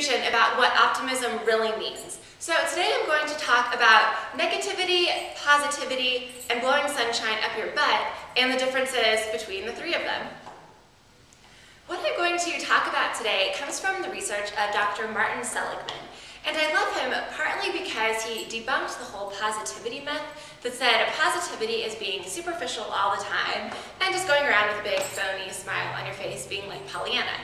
confusion about what optimism really means. So today I'm going to talk about negativity, positivity, and blowing sunshine up your butt and the differences between the three of them. What I'm going to talk about today comes from the research of Dr. Martin Seligman. And I love him partly because he debunked the whole positivity myth that said positivity is being superficial all the time and just going around with a big phony smile on your face being like Pollyanna.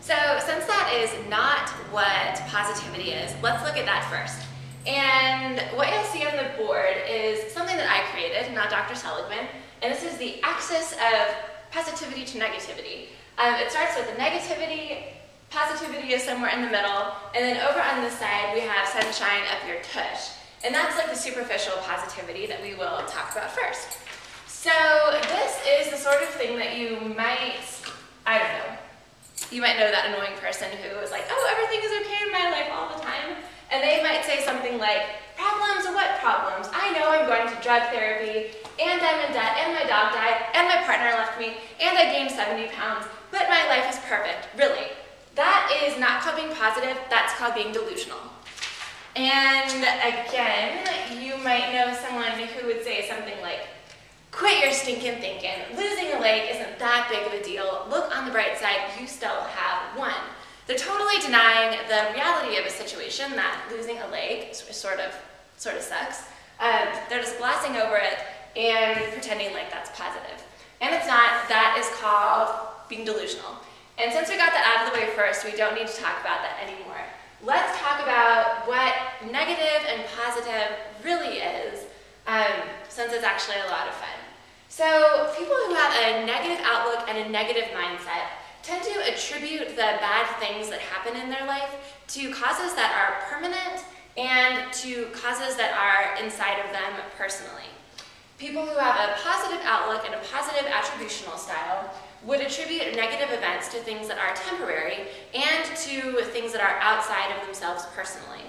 So since that is not what positivity is, let's look at that first. And what you'll see on the board is something that I created, not Dr. Seligman, and this is the axis of positivity to negativity. It starts with the negativity, positivity is somewhere in the middle, and then over on this side we have sunshine up your tush. And that's like the superficial positivity that we will talk about first. So this is the sort of thing that you might, I don't know, you might know that annoying person who is like, oh, everything is okay in my life all the time. And they might say something like, problems? What problems? I know I'm going to drug therapy, and I'm in debt, and my dog died, and my partner left me, and I gained 70 pounds, but my life is perfect. Really. That is not called being positive, that's called being delusional. And again, you might know someone who would say something like, quit your stinking thinking. Losing a leg isn't that big of a deal. Look on the bright side, you still have one. They're totally denying the reality of a situation that losing a leg sort of sucks. They're just glossing over it and pretending like that's positive. And it's not. That is called being delusional. And since we got that out of the way first, we don't need to talk about that anymore. Let's talk about what negative and positive really is, since it's actually a lot of fun. So people who have a negative outlook and a negative mindset tend to attribute the bad things that happen in their life to causes that are permanent and to causes that are inside of them personally. People who have a positive outlook and a positive attributional style would attribute negative events to things that are temporary and to things that are outside of themselves personally.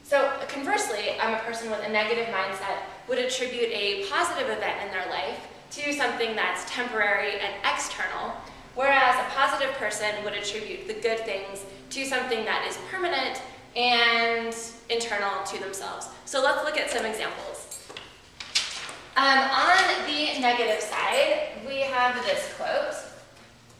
So conversely, a person with a negative mindset would attribute a positive event in their life to something that's temporary and external, whereas a positive person would attribute the good things to something that is permanent and internal to themselves. So let's look at some examples. On the negative side, we have this quote.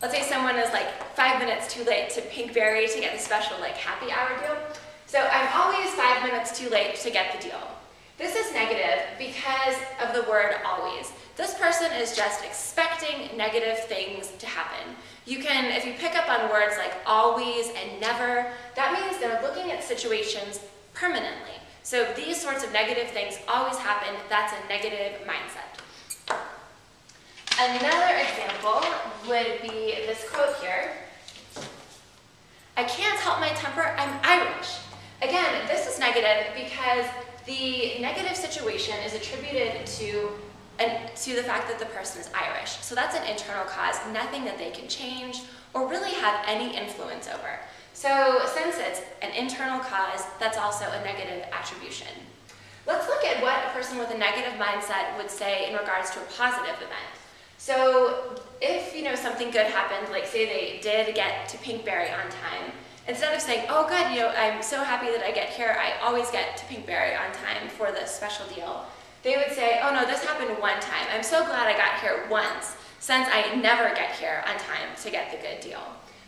Let's say someone is like 5 minutes too late to Pinkberry to get the special like happy hour deal. So I'm always 5 minutes too late to get the deal. This is negative because of the word always. This person is just expecting negative things to happen. You can, if you pick up on words like always and never, that means they're looking at situations permanently. So these sorts of negative things always happen. That's a negative mindset. Another example would be this quote here. I can't help my temper, I'm Irish. Again, this is negative because the negative situation is attributed to the fact that the person is Irish. So that's an internal cause, nothing that they can change or really have any influence over. So since it's an internal cause, that's also a negative attribution. Let's look at what a person with a negative mindset would say in regards to a positive event. So if something good happened, like say they did get to Pinkberry on time, instead of saying, oh good, I'm so happy that I get here, I always get to Pinkberry on time for this special deal, they would say, oh no, this happened one time. I'm so glad I got here once, since I never get here on time to get the good deal.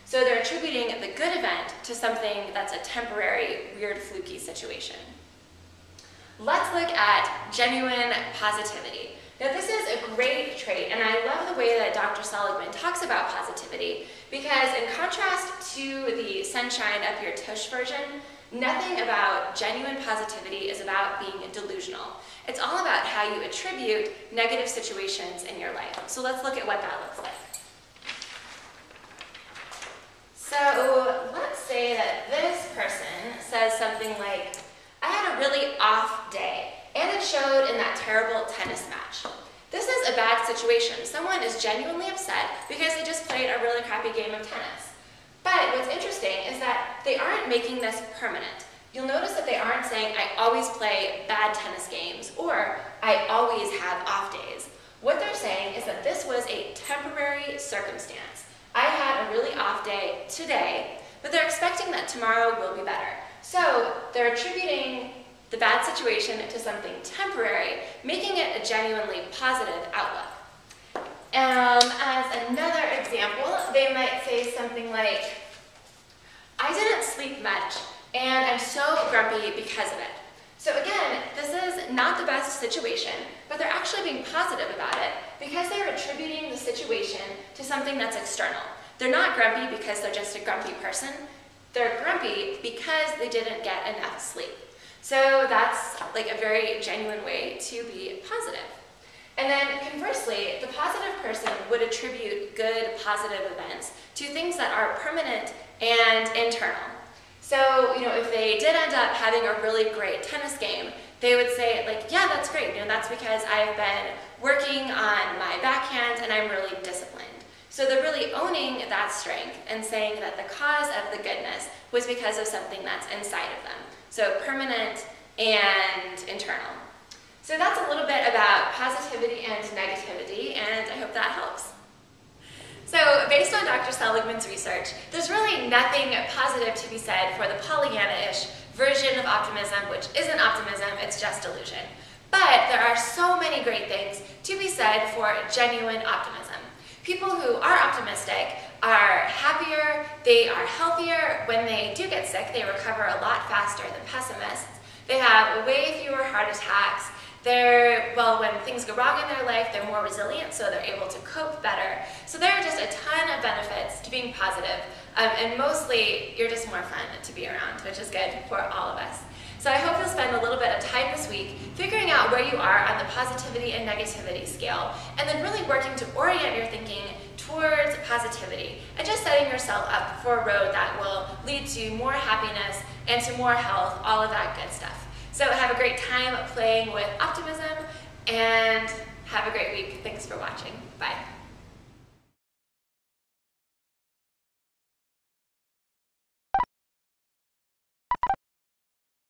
So they're attributing the good event to something that's a temporary, weird, fluky situation. Let's look at genuine positivity. Now this is a great trait, and I love the way that Dr. Seligman talks about positivity, because in contrast to the sunshine up your tush version, nothing about genuine positivity is about being delusional. It's all about how you attribute negative situations in your life. So let's look at what that looks like. So let's say that this person says something like, I had a really off day, and it showed in that terrible tennis match. This is a bad situation. Someone is genuinely upset because they just played a really crappy game of tennis. But what's interesting is that they aren't making this permanent. You'll notice that they aren't saying, I always play bad tennis games, or I always have off days. What they're saying is that this was a temporary circumstance. I had a really off day today, but they're expecting that tomorrow will be better. So they're attributing the bad situation to something temporary, making it a genuinely positive outlook. As another example, they might say something like, I didn't sleep much, and I'm so grumpy because of it. So again, this is not the best situation, but they're actually being positive about it because they're attributing the situation to something that's external. They're not grumpy because they're just a grumpy person. They're grumpy because they didn't get enough sleep. So that's like a very genuine way to be positive. And then conversely, the positive person would attribute good, positive events to things that are permanent and internal. So, if they did end up having a really great tennis game, they would say, like, yeah, that's great. That's because I've been working on my backhand and I'm really disciplined. So they're really owning that strength and saying that the cause of the goodness was because of something that's inside of them. So permanent and internal. So that's a little bit about positivity and negativity, and I hope that helps. So based on Dr. Seligman's research, there's really nothing positive to be said for the Pollyanna-ish version of optimism, which isn't optimism, it's just delusion. But there are so many great things to be said for genuine optimism. People who are optimistic are happier, they are healthier. When they do get sick, they recover a lot faster than pessimists. They have way fewer heart attacks. When things go wrong in their life, they're more resilient, so they're able to cope better. So there are just a ton of benefits to being positive, and mostly you're just more fun to be around, which is good for all of us. So I hope you'll spend a little bit of time this week figuring out where you are on the positivity and negativity scale, and then really working to orient your thinking towards positivity, and just setting yourself up for a road that will lead to more happiness and to more health, all of that good stuff. So have a great time playing with optimism, and have a great week. Thanks for watching. Bye.